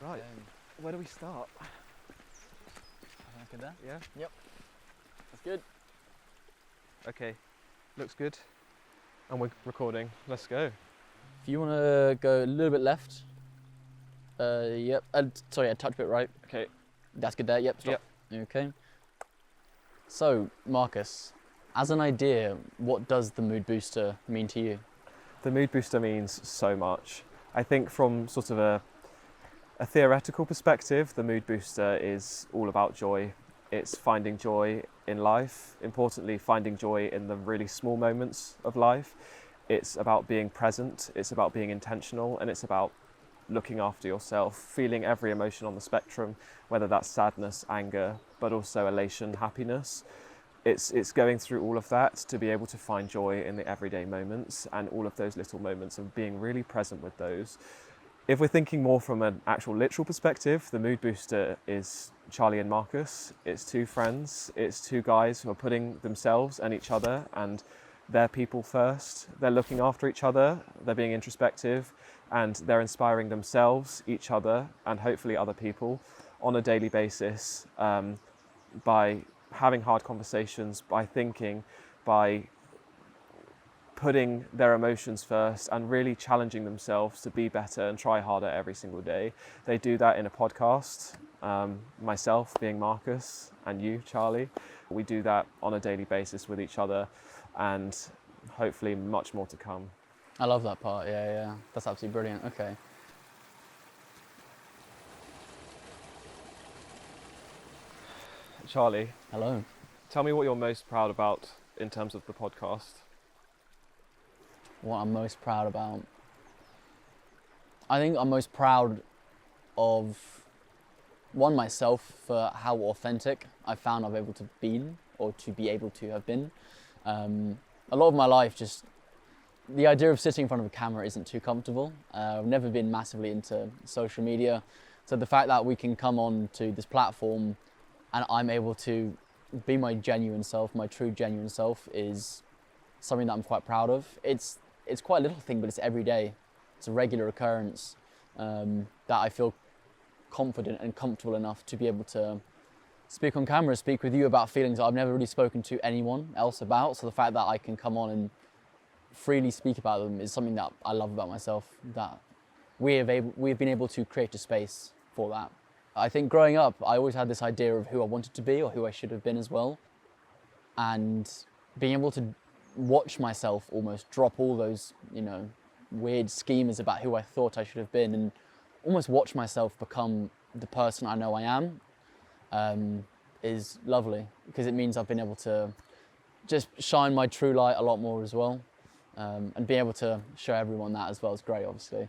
Right, where do we start? Good there? Yeah? Yep. That's good. Okay, looks good. And we're recording. Let's go. If you want to go a little bit left, yep. Sorry, a touch bit right. Okay. That's good there. Yep. Stop. Yep. Okay. So, Marcus, as an idea, what does the mood booster mean to you? The mood booster means so much. I think from sort of a theoretical perspective, the mood booster is all about joy. It's finding joy in life, importantly finding joy in the really small moments of life. It's about being present, it's about being intentional, and it's about looking after yourself, feeling every emotion on the spectrum, whether that's sadness, anger, but also elation, happiness. It's going through all of that to be able to find joy in the everyday moments and all of those little moments and being really present with those. If we're thinking more from an actual literal perspective, the mood booster is Charlie and Marcus. It's two friends. It's two guys who are putting themselves and each other and their people first. They're looking after each other. They're being introspective and they're inspiring themselves, each other, and hopefully other people on a daily basis by having hard conversations, by thinking, by putting their emotions first and really challenging themselves to be better and try harder every single day. They do that in a podcast, myself being Marcus and you, Charlie. We do that on a daily basis with each other and hopefully much more to come. I love that part, yeah. That's absolutely brilliant, okay. Charlie. Hello. Tell me what you're most proud about in terms of the podcast. What I'm most proud about? I think I'm most proud of, one, myself for how authentic I found I've able to be or to be able to have been. A lot of my life, just the idea of sitting in front of a camera isn't too comfortable. I've never been massively into social media. So the fact that we can come on to this platform and I'm able to be my genuine self, my true genuine self, is something that I'm quite proud of. It's quite a little thing, but it's every day. It's a regular occurrence that I feel confident and comfortable enough to be able to speak on camera, speak with you about feelings that I've never really spoken to anyone else about. So the fact that I can come on and freely speak about them is something that I love about myself, that we've been able to create a space for that. I think growing up, I always had this idea of who I wanted to be or who I should have been as well. And being able to watch myself almost drop all those, weird schemas about who I thought I should have been and almost watch myself become the person I know I am is lovely, because it means I've been able to just shine my true light a lot more as well, and being able to show everyone that as well is great, obviously.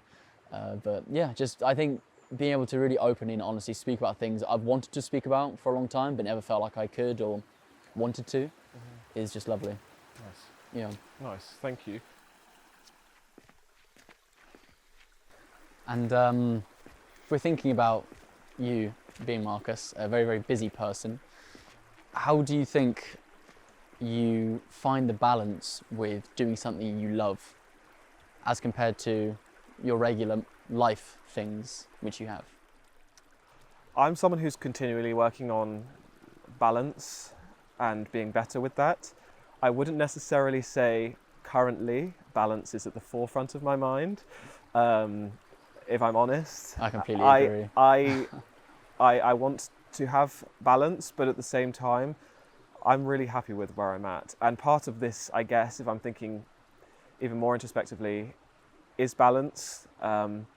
But yeah, just I think being able to really openly and honestly speak about things I've wanted to speak about for a long time but never felt like I could or wanted to is just lovely. Nice. Yeah. Nice, thank you. And if we're thinking about you being Marcus, a very, very busy person, how do you think you find the balance with doing something you love as compared to your regular life things which you have? I'm someone who's continually working on balance and being better with that. I wouldn't necessarily say currently balance is at the forefront of my mind, if I'm honest. I completely agree. I want to have balance, but at the same time, I'm really happy with where I'm at. And part of this, I guess, if I'm thinking even more introspectively, is balance. I'm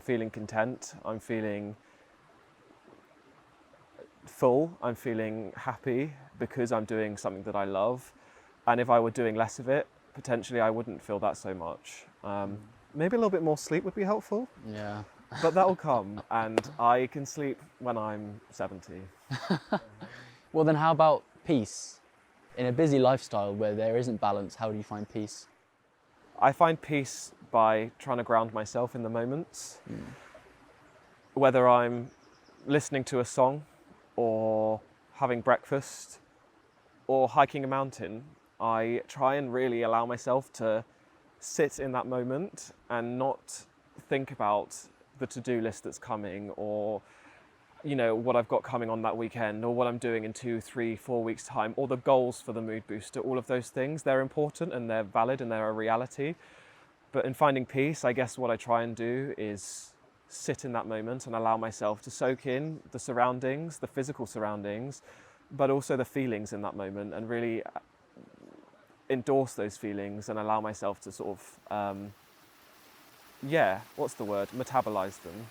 feeling content, I'm feeling full, I'm feeling happy because I'm doing something that I love. And if I were doing less of it, potentially I wouldn't feel that so much. Maybe a little bit more sleep would be helpful. Yeah. But that'll come, and I can sleep when I'm 70. Well then how about peace? In a busy lifestyle where there isn't balance, how do you find peace? I find peace by trying to ground myself in the moments. Whether I'm listening to a song or having breakfast or hiking a mountain, I try and really allow myself to sit in that moment and not think about the to-do list that's coming, or what I've got coming on that weekend, or what I'm doing in 2, 3, 4 weeks time, or the goals for the mood booster. All of those things, they're important and they're valid and they're a reality. But in finding peace, I guess what I try and do is sit in that moment and allow myself to soak in the surroundings, the physical surroundings, but also the feelings in that moment, and really endorse those feelings and allow myself to sort of, metabolize them.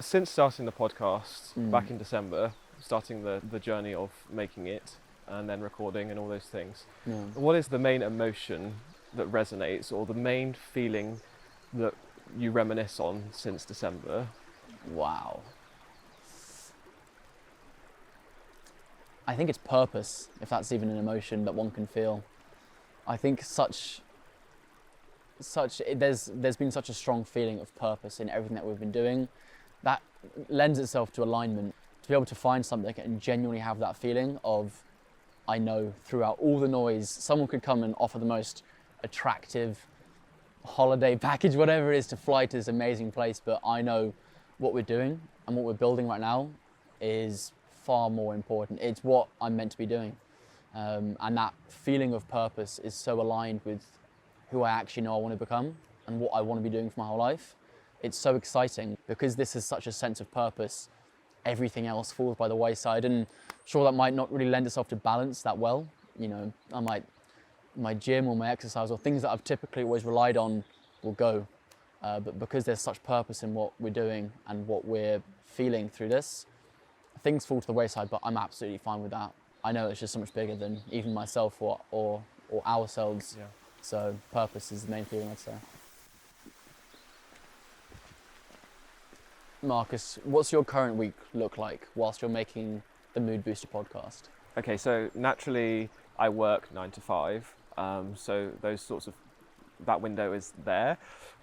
Since starting the podcast back in December, starting the journey of making it and then recording and all those things, what is the main emotion that resonates, or the main feeling that you reminisce on since December? Wow. I think it's purpose, if that's even an emotion that one can feel. I think there's been such a strong feeling of purpose in everything that we've been doing that lends itself to alignment. To be able to find something and genuinely have that feeling of, I know throughout all the noise, someone could come and offer the most attractive holiday package, whatever it is, to fly to this amazing place, but I know what we're doing and what we're building right now is far more important. It's what I'm meant to be doing. And that feeling of purpose is so aligned with who I actually know I want to become and what I want to be doing for my whole life. It's so exciting because this is such a sense of purpose. Everything else falls by the wayside, and sure, that might not really lend itself to balance that well. My gym or my exercise or things that I've typically always relied on will go. But because there's such purpose in what we're doing and what we're feeling through this, things fall to the wayside, but I'm absolutely fine with that. I know it's just so much bigger than even myself or ourselves. Yeah. So purpose is the main feeling, I'd say. Marcus, what's your current week look like whilst you're making the Mood Booster podcast? Okay, so naturally I work 9 to 5, so that window is there.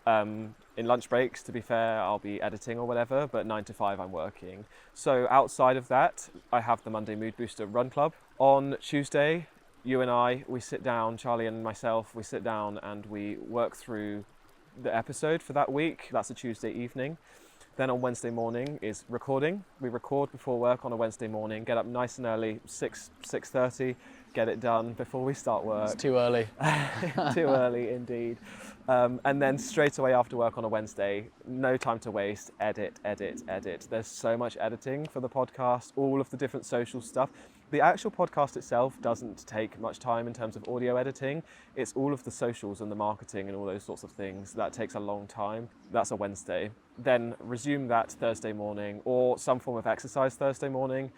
In lunch breaks, to be fair, I'll be editing or whatever, but 9 to 5 I'm working. So outside of that, I have the Monday Mood Booster Run Club. On Tuesday, you and I, we sit down, Charlie and myself, we sit down and we work through the episode for that week. That's a Tuesday evening. Then on Wednesday morning is recording. We record before work on a Wednesday morning, get up nice and early, 6:30, get it done before we start work. It's too early. Too early indeed. And then straight away after work on a Wednesday, no time to waste, edit. There's so much editing for the podcast, all of the different social stuff. The actual podcast itself doesn't take much time in terms of audio editing. It's all of the socials and the marketing and all those sorts of things. That takes a long time. That's a Wednesday. Then resume that Thursday morning, or some form of exercise Thursday morning.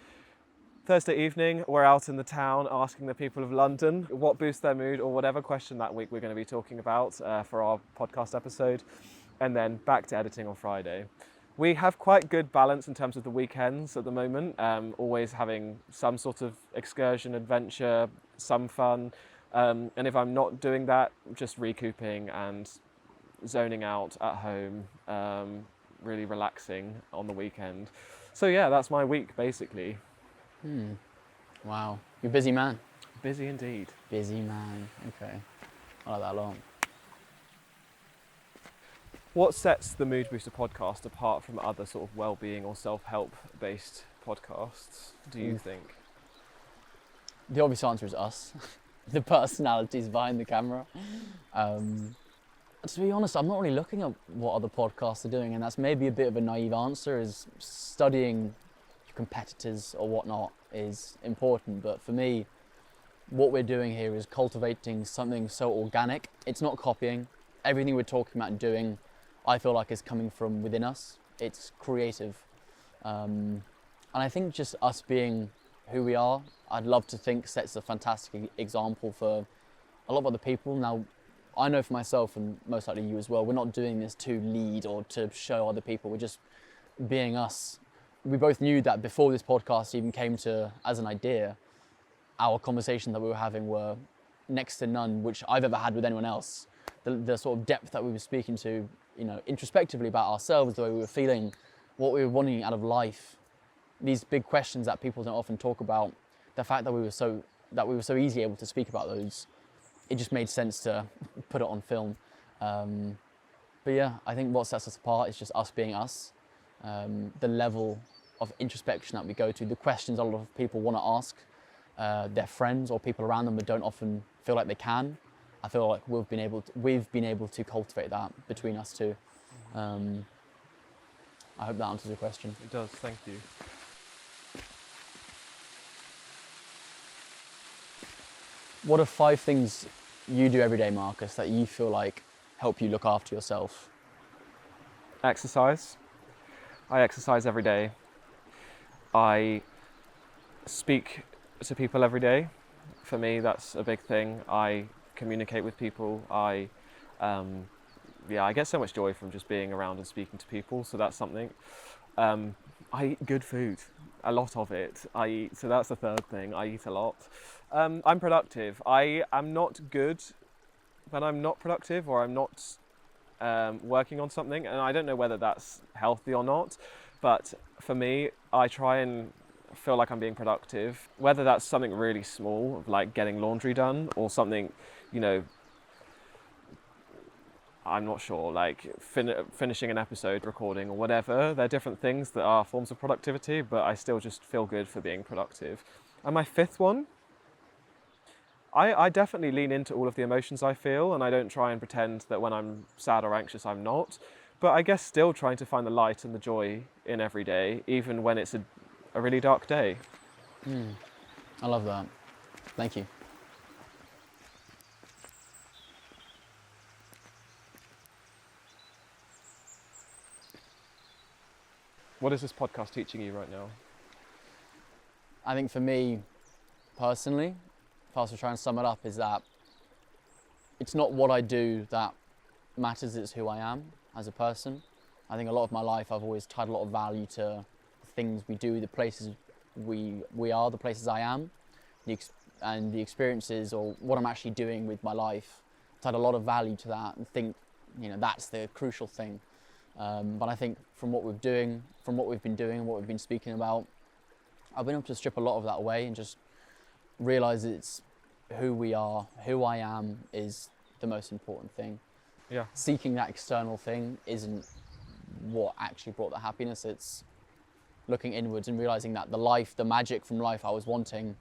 Thursday evening, we're out in the town asking the people of London what boosts their mood, or whatever question that week we're going to be talking about for our podcast episode. And then back to editing on Friday. We have quite good balance in terms of the weekends at the moment, always having some sort of excursion, adventure, some fun. And if I'm not doing that, just recouping and zoning out at home, really relaxing on the weekend. So yeah, that's my week basically. Wow, you're a busy man. Busy indeed. Busy man, okay. I like that a lot. What sets the Mood Booster podcast apart from other sort of well-being or self-help based podcasts, do you think? The obvious answer is us, the personalities behind the camera. To be honest, I'm not really looking at what other podcasts are doing, and that's maybe a bit of a naive answer, is studying your competitors or whatnot is important. But for me, what we're doing here is cultivating something so organic. It's not copying. Everything we're talking about and doing, I feel like, is coming from within us. It's creative. And I think just us being who we are, I'd love to think sets a fantastic example for a lot of other people. Now, I know for myself, and most likely you as well, we're not doing this to lead or to show other people. We're just being us. We both knew that before this podcast even came to as an idea, our conversations that we were having were next to none which I've ever had with anyone else. The sort of depth that we were speaking to, introspectively about ourselves, the way we were feeling, what we were wanting out of life, these big questions that people don't often talk about, the fact that we were so easily able to speak about those, it just made sense to put it on film. But yeah, I think what sets us apart is just us being us. The level of introspection that we go to, the questions a lot of people want to ask their friends or people around them but don't often feel like they can. I feel like we've been able to cultivate that between us two. I hope that answers your question. It does, thank you. What are 5 things you do every day, Marcus, that you feel like help you look after yourself? Exercise. I exercise every day. I speak to people every day. For me, that's a big thing. I communicate with people. I get so much joy from just being around and speaking to people, so that's something. I eat good food, a lot of it. So that's the third thing. I eat a lot. I'm productive. I am not good when I'm not productive or I'm not working on something, and I don't know whether that's healthy or not, but for me, I try and feel like I'm being productive, whether that's something really small, like getting laundry done, or something, I'm not sure, like finishing an episode, recording, or whatever. They're different things that are forms of productivity, but I still just feel good for being productive. And my 5th one, I definitely lean into all of the emotions I feel, and I don't try and pretend that when I'm sad or anxious I'm not. But I guess still trying to find the light and the joy in every day, even when it's a really dark day. I love that. Thank you. What is this podcast teaching you right now? I think for me, personally, if I was to try and sum it up, is that it's not what I do that matters, it's who I am as a person. I think a lot of my life I've always tied a lot of value to the things we do, the places we are, the places I am, and the experiences or what I'm actually doing with my life. Tied a lot of value to that and think, that's the crucial thing. But I think from what we've been doing, what we've been speaking about, I've been able to strip a lot of that away and just realize it's who we are, who I am is the most important thing. Yeah. Seeking that external thing isn't what actually brought the happiness. It's looking inwards and realizing that the magic from life I was wanting,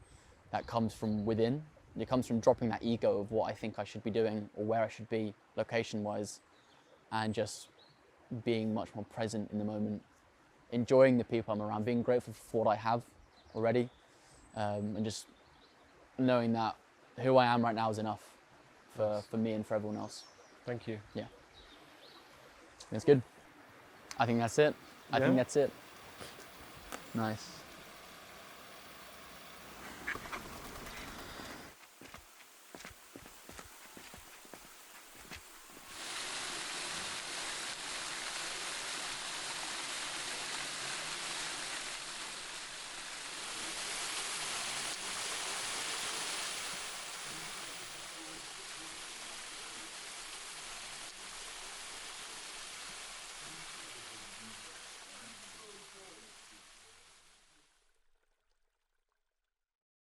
that comes from within. It comes from dropping that ego of what I think I should be doing or where I should be location-wise, and just being much more present in the moment, enjoying the people I'm around, being grateful for what I have already, and just knowing that who I am right now is enough for me and for everyone else. Thank you. Yeah. That's good. I think that's it. I think that's it. Nice.